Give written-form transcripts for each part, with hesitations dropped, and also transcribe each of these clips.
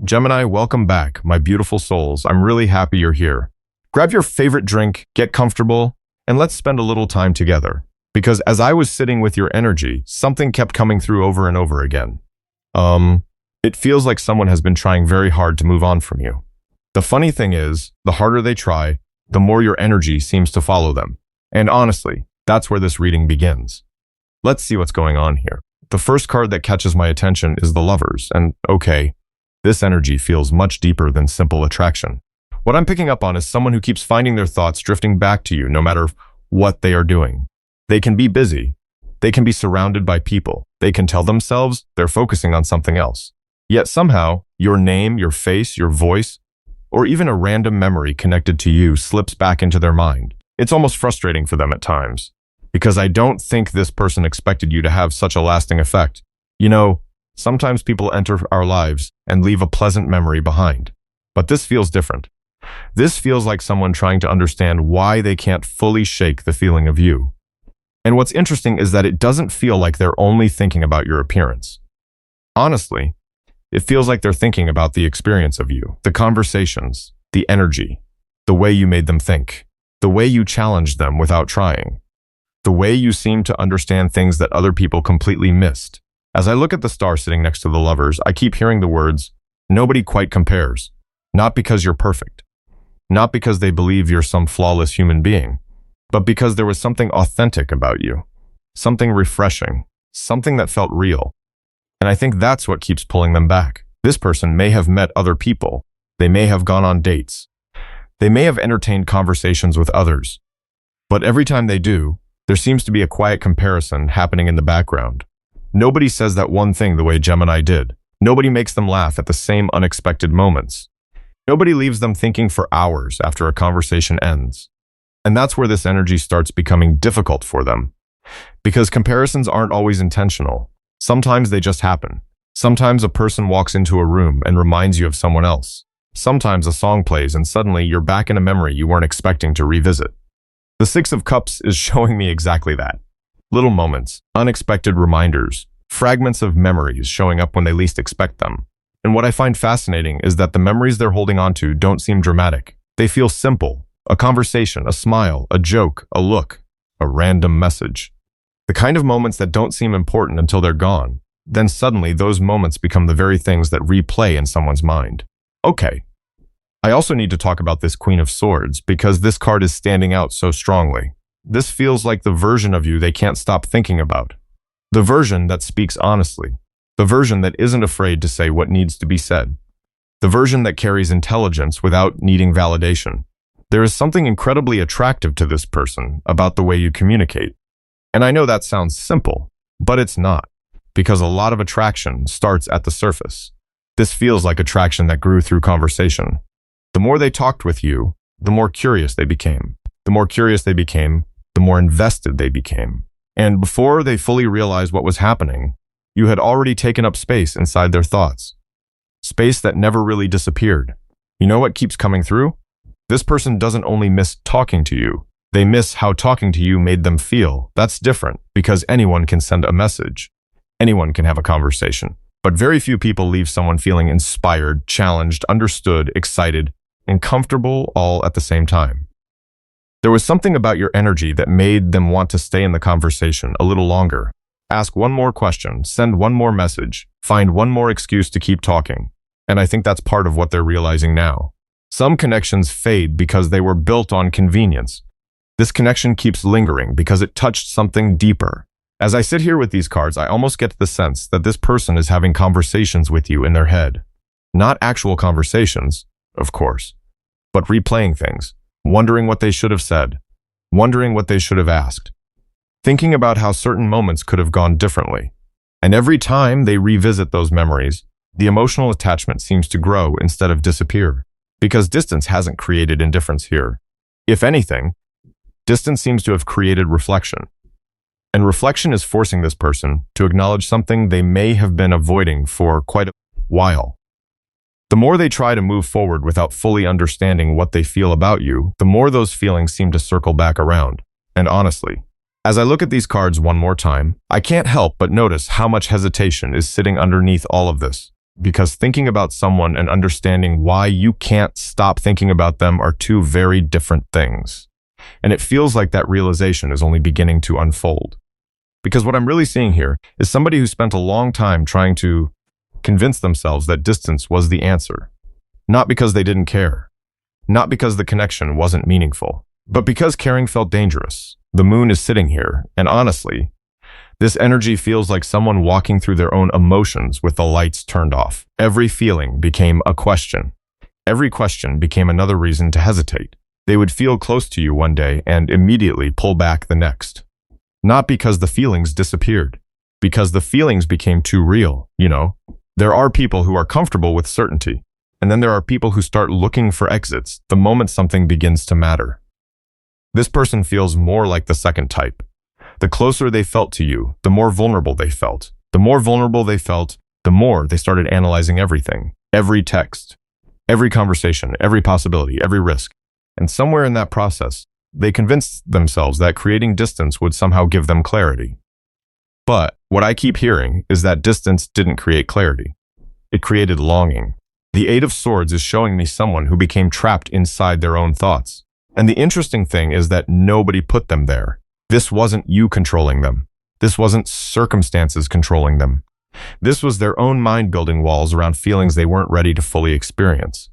Gemini, welcome back, my beautiful souls. I'm really happy you're here. Grab your favorite drink, get comfortable, and let's spend a little time together. Because as I was sitting with your energy, something kept coming through over and over again. It feels like someone has been trying very hard to move on from you. The funny thing is, the harder they try, the more your energy seems to follow them. And honestly, that's where this reading begins. Let's see what's going on here. The first card that catches my attention is the Lovers, and okay, this energy feels much deeper than simple attraction. What I'm picking up on is someone who keeps finding their thoughts drifting back to you no matter what they are doing. They can be busy. They can be surrounded by people. They can tell themselves they're focusing on something else. Yet somehow, your name, your face, your voice, or even a random memory connected to you slips back into their mind. It's almost frustrating for them at times, because I don't think this person expected you to have such a lasting effect. You know, sometimes people enter our lives and leave a pleasant memory behind. But this feels different. This feels like someone trying to understand why they can't fully shake the feeling of you. And what's interesting is that it doesn't feel like they're only thinking about your appearance. Honestly, it feels like they're thinking about the experience of you, the conversations, the energy, the way you made them think, the way you challenged them without trying, the way you seem to understand things that other people completely missed. As I look at the star sitting next to the Lovers, I keep hearing the words, "Nobody quite compares." Not because you're perfect, not because they believe you're some flawless human being, but because there was something authentic about you, something refreshing, something that felt real. And I think that's what keeps pulling them back. This person may have met other people. They may have gone on dates. They may have entertained conversations with others. But every time they do, there seems to be a quiet comparison happening in the background. Nobody says that one thing the way Gemini did. Nobody makes them laugh at the same unexpected moments. Nobody leaves them thinking for hours after a conversation ends. And that's where this energy starts becoming difficult for them. Because comparisons aren't always intentional. Sometimes they just happen. Sometimes a person walks into a room and reminds you of someone else. Sometimes a song plays and suddenly you're back in a memory you weren't expecting to revisit. The Six of Cups is showing me exactly that. Little moments, unexpected reminders, fragments of memories showing up when they least expect them. And what I find fascinating is that the memories they're holding onto don't seem dramatic. They feel simple. A conversation, a smile, a joke, a look, a random message. The kind of moments that don't seem important until they're gone. Then suddenly those moments become the very things that replay in someone's mind. Okay. I also need to talk about this Queen of Swords because this card is standing out so strongly. This feels like the version of you they can't stop thinking about. The version that speaks honestly. The version that isn't afraid to say what needs to be said. The version that carries intelligence without needing validation. There is something incredibly attractive to this person about the way you communicate. And I know that sounds simple, but it's not, because a lot of attraction starts at the surface. This feels like attraction that grew through conversation. The more they talked with you, the more curious they became. The more curious they became, the more invested they became. And before they fully realized what was happening, you had already taken up space inside their thoughts. Space that never really disappeared. You know what keeps coming through? This person doesn't only miss talking to you, they miss how talking to you made them feel. That's different, because anyone can send a message. Anyone can have a conversation. But very few people leave someone feeling inspired, challenged, understood, excited, and comfortable all at the same time. There was something about your energy that made them want to stay in the conversation a little longer. Ask one more question, send one more message, find one more excuse to keep talking. And I think that's part of what they're realizing now. Some connections fade because they were built on convenience. This connection keeps lingering because it touched something deeper. As I sit here with these cards, I almost get the sense that this person is having conversations with you in their head. Not actual conversations, of course, but replaying things, wondering what they should have said, wondering what they should have asked, thinking about how certain moments could have gone differently. And every time they revisit those memories, the emotional attachment seems to grow instead of disappear, because distance hasn't created indifference here. If anything, distance seems to have created reflection. And reflection is forcing this person to acknowledge something they may have been avoiding for quite a while. The more they try to move forward without fully understanding what they feel about you, the more those feelings seem to circle back around. And honestly, as I look at these cards one more time, I can't help but notice how much hesitation is sitting underneath all of this. Because thinking about someone and understanding why you can't stop thinking about them are two very different things. And it feels like that realization is only beginning to unfold. Because what I'm really seeing here is somebody who spent a long time trying to convince themselves that distance was the answer. Not because they didn't care. Not because the connection wasn't meaningful. But because caring felt dangerous. The moon is sitting here, and honestly, this energy feels like someone walking through their own emotions with the lights turned off. Every feeling became a question. Every question became another reason to hesitate. They would feel close to you one day and immediately pull back the next. Not because the feelings disappeared, because the feelings became too real, you know? There are people who are comfortable with certainty, and then there are people who start looking for exits the moment something begins to matter. This person feels more like the second type. The closer they felt to you, the more vulnerable they felt. The more vulnerable they felt, the more they started analyzing everything, every text, every conversation, every possibility, every risk. And somewhere in that process, they convinced themselves that creating distance would somehow give them clarity. But what I keep hearing is that distance didn't create clarity. It created longing. The Eight of Swords is showing me someone who became trapped inside their own thoughts. And the interesting thing is that nobody put them there. This wasn't you controlling them. This wasn't circumstances controlling them. This was their own mind-building walls around feelings they weren't ready to fully experience.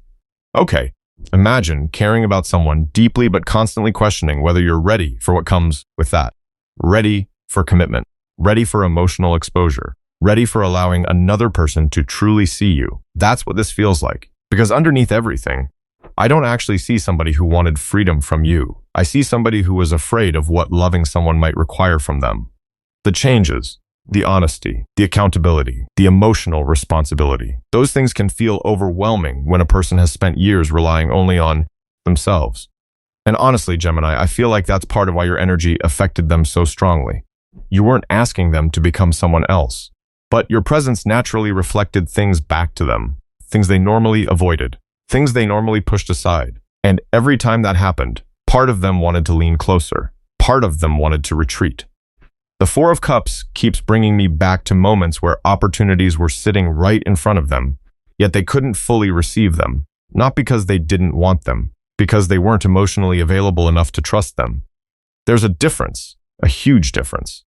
Okay, imagine caring about someone deeply but constantly questioning whether you're ready for what comes with that. Ready for commitment. Ready for emotional exposure. Ready for allowing another person to truly see you. That's what this feels like. Because underneath everything, I don't actually see somebody who wanted freedom from you. I see somebody who was afraid of what loving someone might require from them. The changes, the honesty, the accountability, the emotional responsibility. Those things can feel overwhelming when a person has spent years relying only on themselves. And honestly, Gemini, I feel like that's part of why your energy affected them so strongly. You weren't asking them to become someone else, but your presence naturally reflected things back to them, things they normally avoided, things they normally pushed aside. And every time that happened, part of them wanted to lean closer. Part of them wanted to retreat. The Four of Cups keeps bringing me back to moments where opportunities were sitting right in front of them, yet they couldn't fully receive them, not because they didn't want them, because they weren't emotionally available enough to trust them. There's a difference, a huge difference.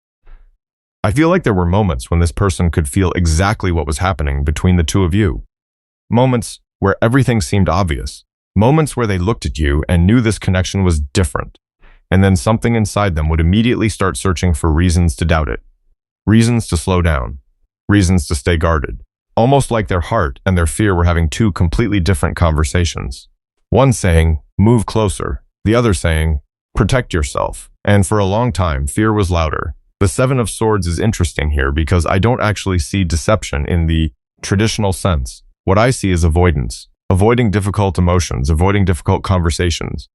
I feel like there were moments when this person could feel exactly what was happening between the two of you. Moments where everything seemed obvious. Moments where they looked at you and knew this connection was different. And then something inside them would immediately start searching for reasons to doubt it. Reasons to slow down. Reasons to stay guarded. Almost like their heart and their fear were having two completely different conversations. One saying, move closer. The other saying, protect yourself. And for a long time, fear was louder. The Seven of Swords is interesting here because I don't actually see deception in the traditional sense. What I see is avoidance. Avoiding difficult emotions, avoiding difficult conversations,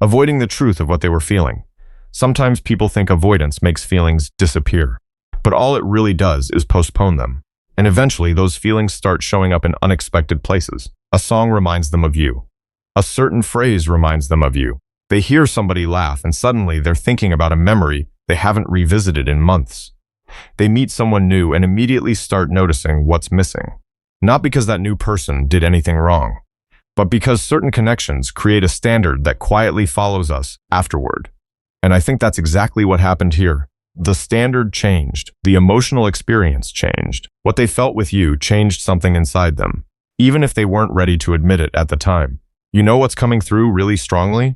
avoiding the truth of what they were feeling. Sometimes people think avoidance makes feelings disappear, but all it really does is postpone them. And eventually those feelings start showing up in unexpected places. A song reminds them of you. A certain phrase reminds them of you. They hear somebody laugh and suddenly they're thinking about a memory they haven't revisited in months. They meet someone new and immediately start noticing what's missing. Not because that new person did anything wrong, but because certain connections create a standard that quietly follows us afterward. And I think that's exactly what happened here. The standard changed. The emotional experience changed. What they felt with you changed something inside them, even if they weren't ready to admit it at the time. You know what's coming through really strongly?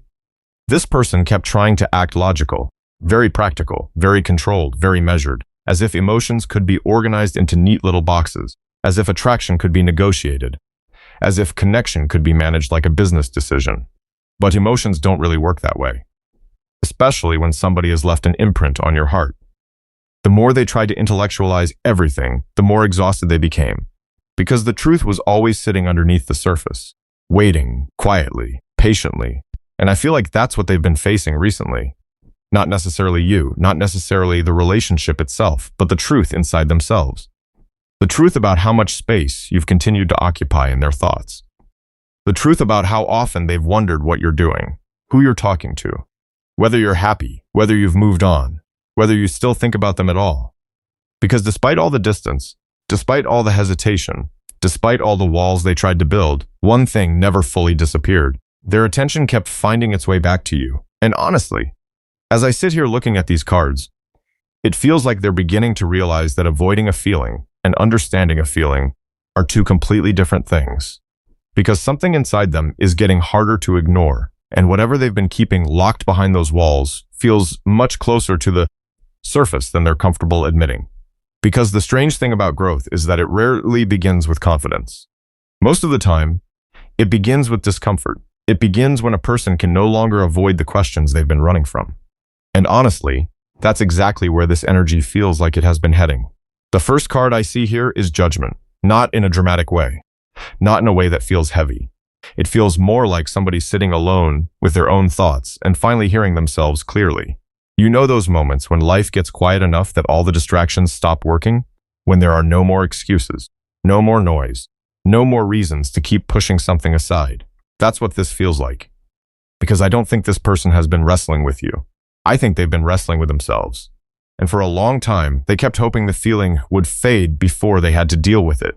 This person kept trying to act logical, very practical, very controlled, very measured, as if emotions could be organized into neat little boxes, as if attraction could be negotiated, as if connection could be managed like a business decision. But emotions don't really work that way, especially when somebody has left an imprint on your heart. The more they tried to intellectualize everything, the more exhausted they became, because the truth was always sitting underneath the surface, waiting quietly, patiently. And I feel like that's what they've been facing recently. Not necessarily you, not necessarily the relationship itself, but the truth inside themselves. The truth about how much space you've continued to occupy in their thoughts. The truth about how often they've wondered what you're doing, who you're talking to, whether you're happy, whether you've moved on, whether you still think about them at all. Because despite all the distance, despite all the hesitation, Despite all the walls they tried to build, one thing never fully disappeared. Their attention kept finding its way back to you. And honestly, as I sit here looking at these cards, it feels like they're beginning to realize that avoiding a feeling and understanding a feeling are two completely different things. Because something inside them is getting harder to ignore, and whatever they've been keeping locked behind those walls feels much closer to the surface than they're comfortable admitting. Because the strange thing about growth is that it rarely begins with confidence. Most of the time, it begins with discomfort. It begins when a person can no longer avoid the questions they've been running from. And honestly, that's exactly where this energy feels like it has been heading. The first card I see here is judgment, not in a dramatic way, not in a way that feels heavy. It feels more like somebody sitting alone with their own thoughts and finally hearing themselves clearly. You know those moments when life gets quiet enough that all the distractions stop working? When there are no more excuses, no more noise, no more reasons to keep pushing something aside. That's what this feels like. Because I don't think this person has been wrestling with you. I think they've been wrestling with themselves. And for a long time, they kept hoping the feeling would fade before they had to deal with it.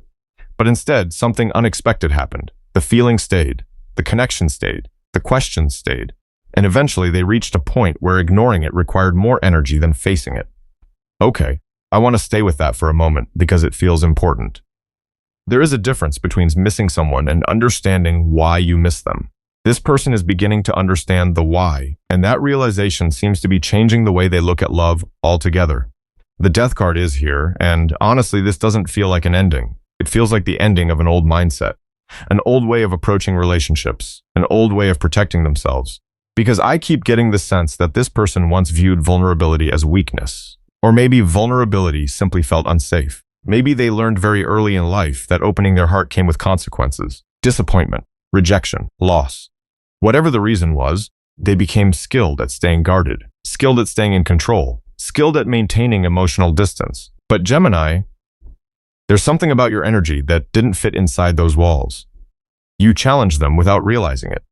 But instead, something unexpected happened. The feeling stayed, the connection stayed, the questions stayed, and eventually they reached a point where ignoring it required more energy than facing it. Okay, I want to stay with that for a moment because it feels important. There is a difference between missing someone and understanding why you miss them. This person is beginning to understand the why, and that realization seems to be changing the way they look at love altogether. The death card is here, and honestly, this doesn't feel like an ending. It feels like the ending of an old mindset. An old way of approaching relationships, an old way of protecting themselves. Because I keep getting the sense that this person once viewed vulnerability as weakness. Or maybe vulnerability simply felt unsafe. Maybe they learned very early in life that opening their heart came with consequences, disappointment, rejection, loss. Whatever the reason was, they became skilled at staying guarded, skilled at staying in control, skilled at maintaining emotional distance. But Gemini, there's something about your energy that didn't fit inside those walls. You challenged them without realizing it.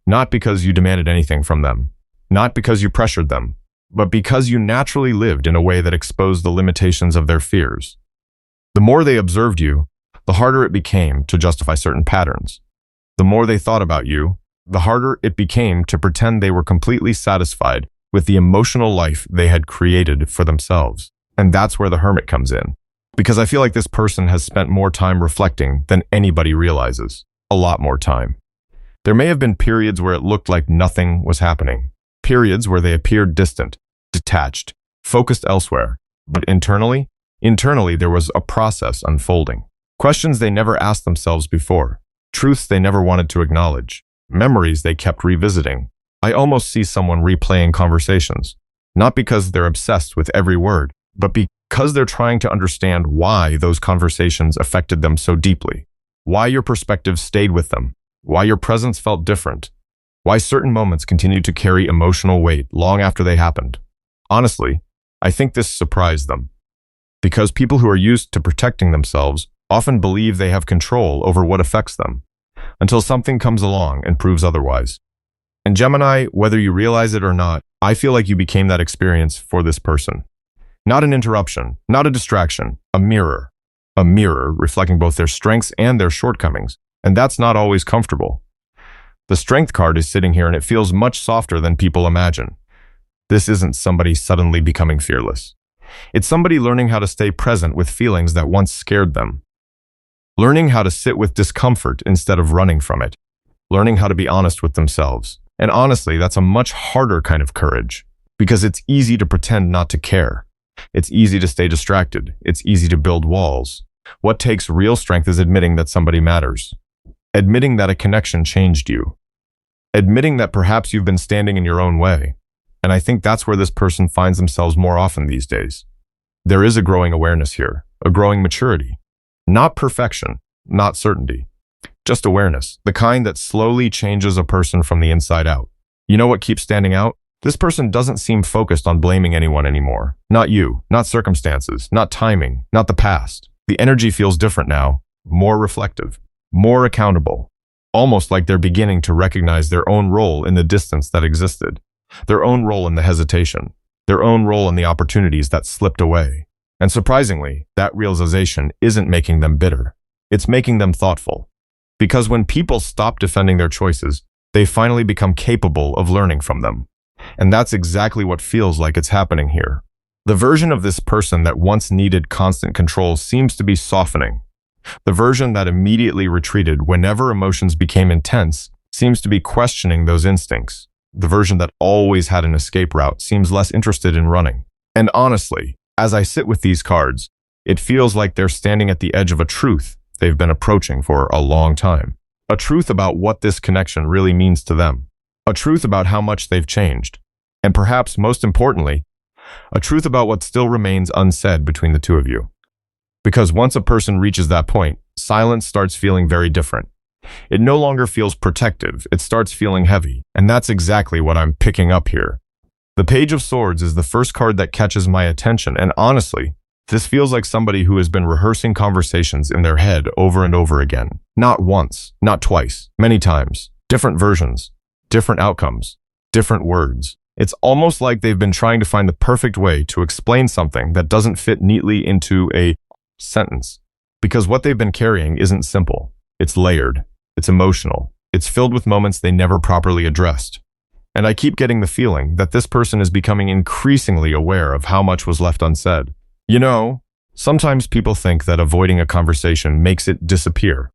Not because you demanded anything from them, not because you pressured them, but because you naturally lived in a way that exposed the limitations of their fears. The more they observed you, the harder it became to justify certain patterns. The more they thought about you, the harder it became to pretend they were completely satisfied with the emotional life they had created for themselves. And that's where the hermit comes in. Because I feel like this person has spent more time reflecting than anybody realizes. A lot more time. There may have been periods where it looked like nothing was happening. Periods where they appeared distant, detached, focused elsewhere. But internally there was a process unfolding. Questions they never asked themselves before. Truths they never wanted to acknowledge. Memories they kept revisiting. I almost see someone replaying conversations. Not because they're obsessed with every word, but because they're trying to understand why those conversations affected them so deeply, why your perspective stayed with them, why your presence felt different, why certain moments continued to carry emotional weight long after they happened. Honestly, I think this surprised them, because people who are used to protecting themselves often believe they have control over what affects them, until something comes along and proves otherwise. And Gemini, whether you realize it or not, I feel like you became that experience for this person. Not an interruption, not a distraction, a mirror. A mirror reflecting both their strengths and their shortcomings. And that's not always comfortable. The strength card is sitting here and it feels much softer than people imagine. This isn't somebody suddenly becoming fearless. It's somebody learning how to stay present with feelings that once scared them. Learning how to sit with discomfort instead of running from it. Learning how to be honest with themselves. And honestly, that's a much harder kind of courage. Because it's easy to pretend not to care. It's easy to stay distracted. It's easy to build walls. What takes real strength is admitting that somebody matters. Admitting that a connection changed you. Admitting that perhaps you've been standing in your own way. And I think that's where this person finds themselves more often these days. There is a growing awareness here, a growing maturity. Not perfection, not certainty. Just awareness, the kind that slowly changes a person from the inside out. You know what keeps standing out? This person doesn't seem focused on blaming anyone anymore. Not you, not circumstances, not timing, not the past. The energy feels different now, more reflective, more accountable. Almost like they're beginning to recognize their own role in the distance that existed. Their own role in the hesitation. Their own role in the opportunities that slipped away. And surprisingly, that realization isn't making them bitter. It's making them thoughtful. Because when people stop defending their choices, they finally become capable of learning from them. And that's exactly what feels like it's happening here. The version of this person that once needed constant control seems to be softening. The version that immediately retreated whenever emotions became intense seems to be questioning those instincts. The version that always had an escape route seems less interested in running. And honestly, as I sit with these cards, it feels like they're standing at the edge of a truth they've been approaching for a long time. A truth about what this connection really means to them. A truth about how much they've changed. And perhaps most importantly, a truth about what still remains unsaid between the two of you. Because once a person reaches that point, silence starts feeling very different. It no longer feels protective, it starts feeling heavy, and that's exactly what I'm picking up here. The Page of Swords is the first card that catches my attention, and honestly, this feels like somebody who has been rehearsing conversations in their head over and over again. Not once, not twice, many times. Different versions, different outcomes, different words. It's almost like they've been trying to find the perfect way to explain something that doesn't fit neatly into a sentence. Because what they've been carrying isn't simple. It's layered. It's emotional. It's filled with moments they never properly addressed. And I keep getting the feeling that this person is becoming increasingly aware of how much was left unsaid. You know, sometimes people think that avoiding a conversation makes it disappear.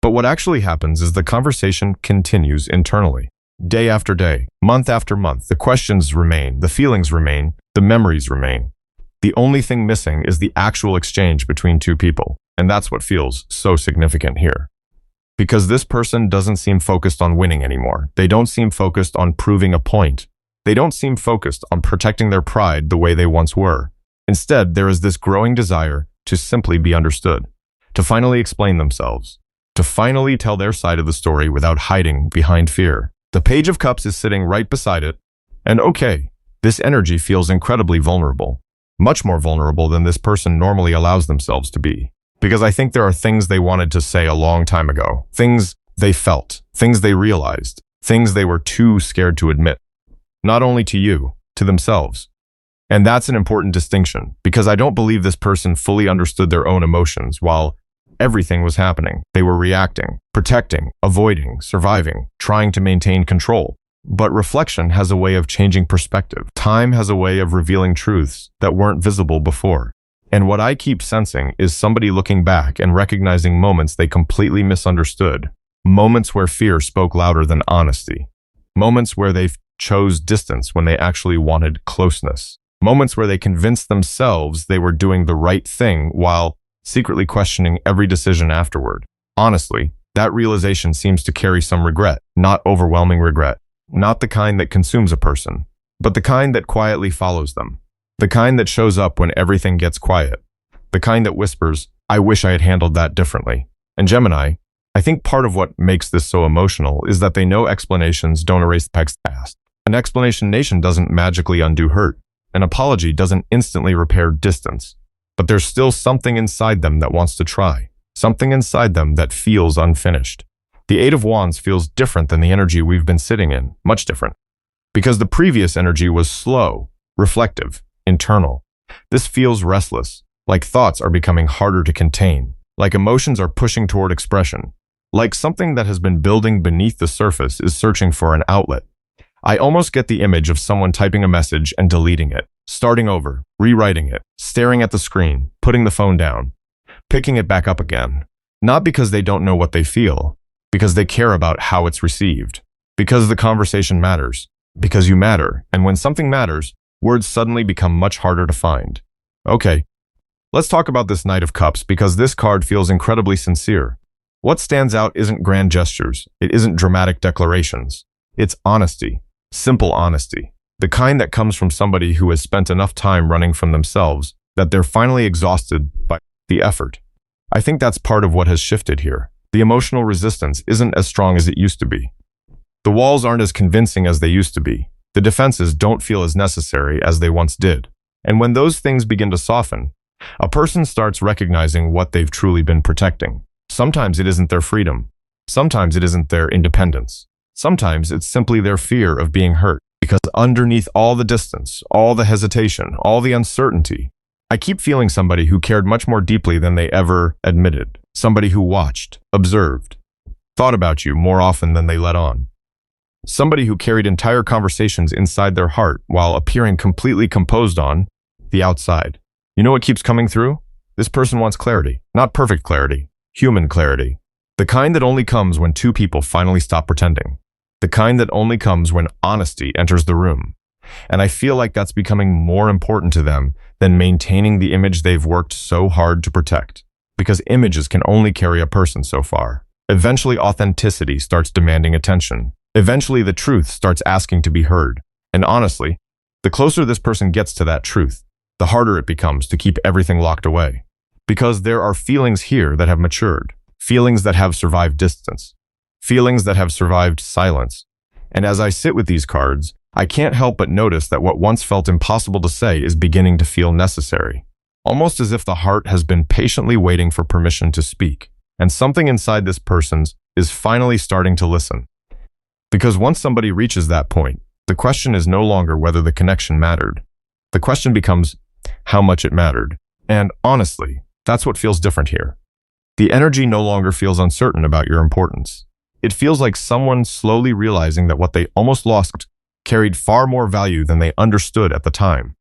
But what actually happens is the conversation continues internally. Day after day, month after month, the questions remain, the feelings remain, the memories remain. The only thing missing is the actual exchange between two people. And that's what feels so significant here. Because this person doesn't seem focused on winning anymore. They don't seem focused on proving a point. They don't seem focused on protecting their pride the way they once were. Instead, there is this growing desire to simply be understood, to finally explain themselves, to finally tell their side of the story without hiding behind fear. The Page of Cups is sitting right beside it, and okay, this energy feels incredibly vulnerable, much more vulnerable than this person normally allows themselves to be. Because I think there are things they wanted to say a long time ago, things they felt, things they realized, things they were too scared to admit. Not only to you, to themselves. And that's an important distinction, because I don't believe this person fully understood their own emotions while everything was happening. They were reacting, protecting, avoiding, surviving, trying to maintain control. But reflection has a way of changing perspective. Time has a way of revealing truths that weren't visible before. And what I keep sensing is somebody looking back and recognizing moments they completely misunderstood. Moments where fear spoke louder than honesty. Moments where they chose distance when they actually wanted closeness. Moments where they convinced themselves they were doing the right thing while secretly questioning every decision afterward. Honestly, that realization seems to carry some regret, not overwhelming regret. Not the kind that consumes a person, but the kind that quietly follows them. The kind that shows up when everything gets quiet. The kind that whispers, I wish I had handled that differently. And Gemini, I think part of what makes this so emotional is that they know explanations don't erase the past. An explanation doesn't magically undo hurt. An apology doesn't instantly repair distance. But there's still something inside them that wants to try. Something inside them that feels unfinished. The Eight of Wands feels different than the energy we've been sitting in, much different. Because the previous energy was slow, reflective, internal. This feels restless, like thoughts are becoming harder to contain, like emotions are pushing toward expression, like something that has been building beneath the surface is searching for an outlet. I almost get the image of someone typing a message and deleting it, starting over, rewriting it, staring at the screen, putting the phone down, picking it back up again. Not because they don't know what they feel, because they care about how it's received, because the conversation matters, because you matter, and when something matters, words suddenly become much harder to find. Okay, let's talk about this Knight of Cups because this card feels incredibly sincere. What stands out isn't grand gestures, it isn't dramatic declarations. It's honesty, simple honesty, the kind that comes from somebody who has spent enough time running from themselves that they're finally exhausted by the effort. I think that's part of what has shifted here. The emotional resistance isn't as strong as it used to be. The walls aren't as convincing as they used to be. The defenses don't feel as necessary as they once did. And when those things begin to soften, a person starts recognizing what they've truly been protecting. Sometimes it isn't their freedom. Sometimes it isn't their independence. Sometimes it's simply their fear of being hurt. Because underneath all the distance, all the hesitation, all the uncertainty, I keep feeling somebody who cared much more deeply than they ever admitted. Somebody who watched, observed, thought about you more often than they let on. Somebody who carried entire conversations inside their heart while appearing completely composed on the outside. You know what keeps coming through? This person wants clarity. Not perfect clarity, human clarity. The kind that only comes when two people finally stop pretending. The kind that only comes when honesty enters the room. And I feel like that's becoming more important to them than maintaining the image they've worked so hard to protect. Because images can only carry a person so far. Eventually, authenticity starts demanding attention. Eventually, the truth starts asking to be heard. And honestly, the closer this person gets to that truth, the harder it becomes to keep everything locked away. Because there are feelings here that have matured. Feelings that have survived distance. Feelings that have survived silence. And as I sit with these cards, I can't help but notice that what once felt impossible to say is beginning to feel necessary. Almost as if the heart has been patiently waiting for permission to speak. And something inside this person's is finally starting to listen. Because once somebody reaches that point, the question is no longer whether the connection mattered. The question becomes how much it mattered. And honestly, that's what feels different here. The energy no longer feels uncertain about your importance. It feels like someone slowly realizing that what they almost lost carried far more value than they understood at the time.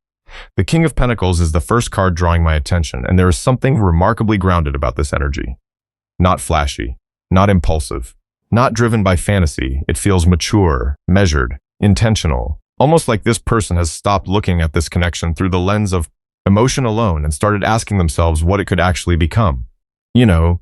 The King of Pentacles is the first card drawing my attention, and there is something remarkably grounded about this energy. Not flashy, not impulsive, not driven by fantasy. It feels mature, measured, intentional, almost like this person has stopped looking at this connection through the lens of emotion alone and started asking themselves what it could actually become. You know,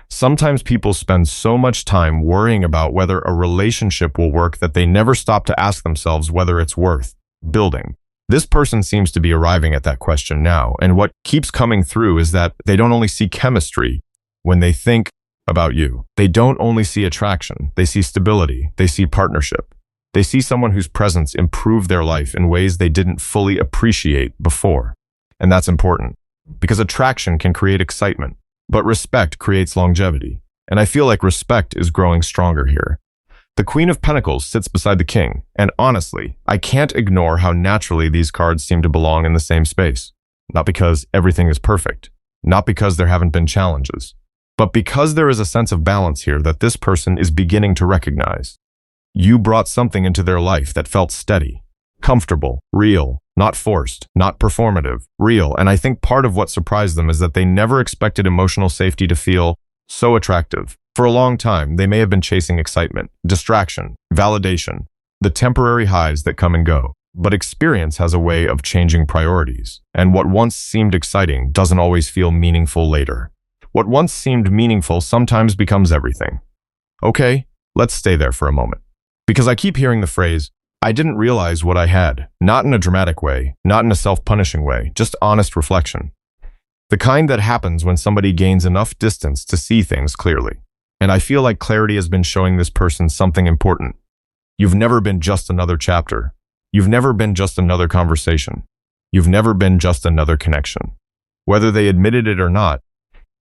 sometimes people spend so much time worrying about whether a relationship will work that they never stop to ask themselves whether it's worth building. This person seems to be arriving at that question now, and what keeps coming through is that they don't only see chemistry when they think about you. They don't only see attraction, they see stability, they see partnership. They see someone whose presence improved their life in ways they didn't fully appreciate before. And that's important, because attraction can create excitement, but respect creates longevity. And I feel like respect is growing stronger here. The Queen of Pentacles sits beside the King, and honestly, I can't ignore how naturally these cards seem to belong in the same space. Not because everything is perfect, not because there haven't been challenges, but because there is a sense of balance here that this person is beginning to recognize. You brought something into their life that felt steady, comfortable, real, not forced, not performative, real. And I think part of what surprised them is that they never expected emotional safety to feel so attractive. For a long time, they may have been chasing excitement, distraction, validation, the temporary highs that come and go. But experience has a way of changing priorities, and what once seemed exciting doesn't always feel meaningful later. What once seemed meaningful sometimes becomes everything. Okay, let's stay there for a moment. Because I keep hearing the phrase, I didn't realize what I had. Not in a dramatic way, not in a self-punishing way, just honest reflection. The kind that happens when somebody gains enough distance to see things clearly. And I feel like clarity has been showing this person something important. You've never been just another chapter. You've never been just another conversation. You've never been just another connection. Whether they admitted it or not,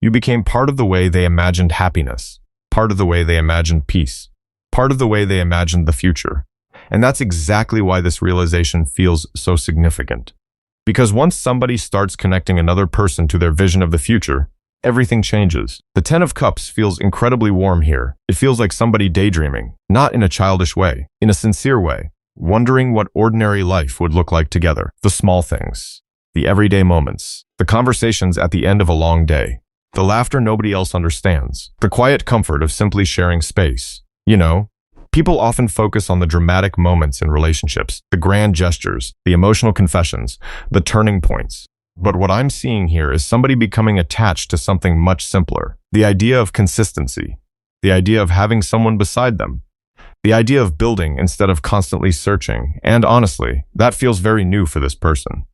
you became part of the way they imagined happiness, part of the way they imagined peace, part of the way they imagined the future. And that's exactly why this realization feels so significant. Because once somebody starts connecting another person to their vision of the future, everything changes. The Ten of Cups feels incredibly warm here. It feels like somebody daydreaming, not in a childish way, in a sincere way, wondering what ordinary life would look like together. The small things, the everyday moments, the conversations at the end of a long day, the laughter nobody else understands, the quiet comfort of simply sharing space. You know, people often focus on the dramatic moments in relationships, the grand gestures, the emotional confessions, the turning points. But what I'm seeing here is somebody becoming attached to something much simpler. The idea of consistency, the idea of having someone beside them, the idea of building instead of constantly searching. And honestly, that feels very new for this person.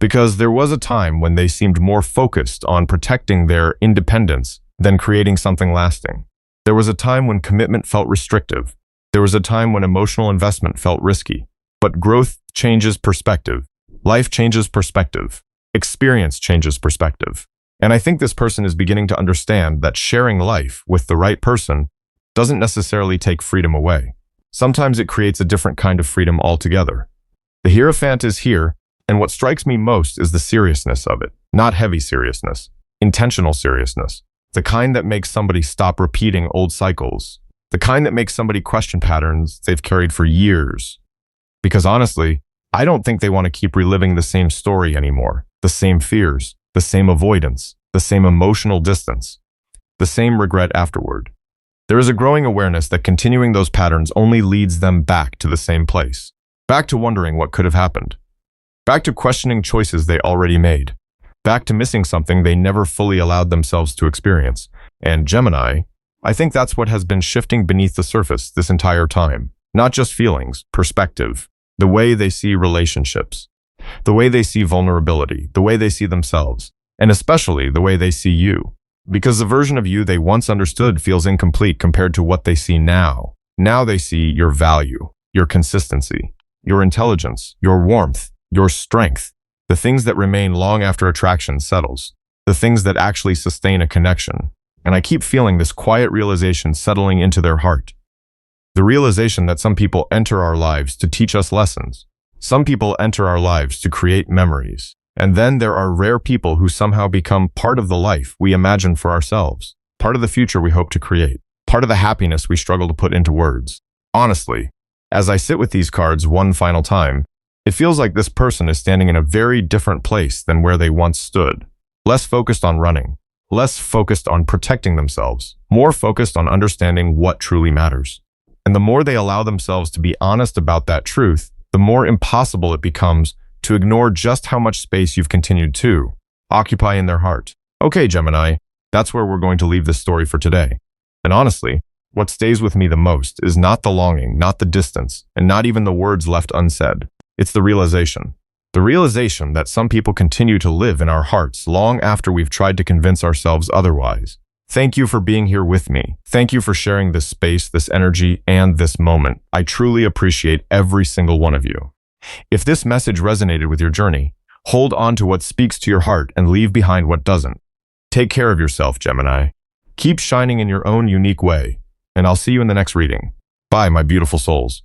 Because there was a time when they seemed more focused on protecting their independence than creating something lasting. There was a time when commitment felt restrictive. There was a time when emotional investment felt risky. But growth changes perspective. Life changes perspective. Experience changes perspective. And I think this person is beginning to understand that sharing life with the right person doesn't necessarily take freedom away. Sometimes it creates a different kind of freedom altogether. The Hierophant is here, and what strikes me most is the seriousness of it. Not heavy seriousness, intentional seriousness. the kind that makes somebody stop repeating old cycles, the kind that makes somebody question patterns they've carried for years. Because honestly, I don't think they want to keep reliving the same story anymore, the same fears, the same avoidance, the same emotional distance, the same regret afterward. There is a growing awareness that continuing those patterns only leads them back to the same place, back to wondering what could have happened, back to questioning choices they already made, back to missing something they never fully allowed themselves to experience. And Gemini, I think that's what has been shifting beneath the surface this entire time. Not just feelings, perspective, the way they see relationships, the way they see vulnerability, the way they see themselves, and especially the way they see you. Because the version of you they once understood feels incomplete compared to what they see now. Now they see your value, your consistency, your intelligence, your warmth, your strength, the things that remain long after attraction settles, the things that actually sustain a connection. And I keep feeling this quiet realization settling into their heart. The realization that some people enter our lives to teach us lessons. Some people enter our lives to create memories. And then there are rare people who somehow become part of the life we imagine for ourselves, part of the future we hope to create, part of the happiness we struggle to put into words. Honestly, as I sit with these cards one final time, it feels like this person is standing in a very different place than where they once stood. Less focused on running, less focused on protecting themselves, more focused on understanding what truly matters. And the more they allow themselves to be honest about that truth, the more impossible it becomes to ignore just how much space you've continued to occupy in their heart. Okay, Gemini, that's where we're going to leave this story for today. And honestly, what stays with me the most is not the longing, not the distance, and not even the words left unsaid. It's the realization. The realization that some people continue to live in our hearts long after we've tried to convince ourselves otherwise. Thank you for being here with me. Thank you for sharing this space, this energy, and this moment. I truly appreciate every single one of you. If this message resonated with your journey, hold on to what speaks to your heart and leave behind what doesn't. Take care of yourself, Gemini. Keep shining in your own unique way, and I'll see you in the next reading. Bye, my beautiful souls.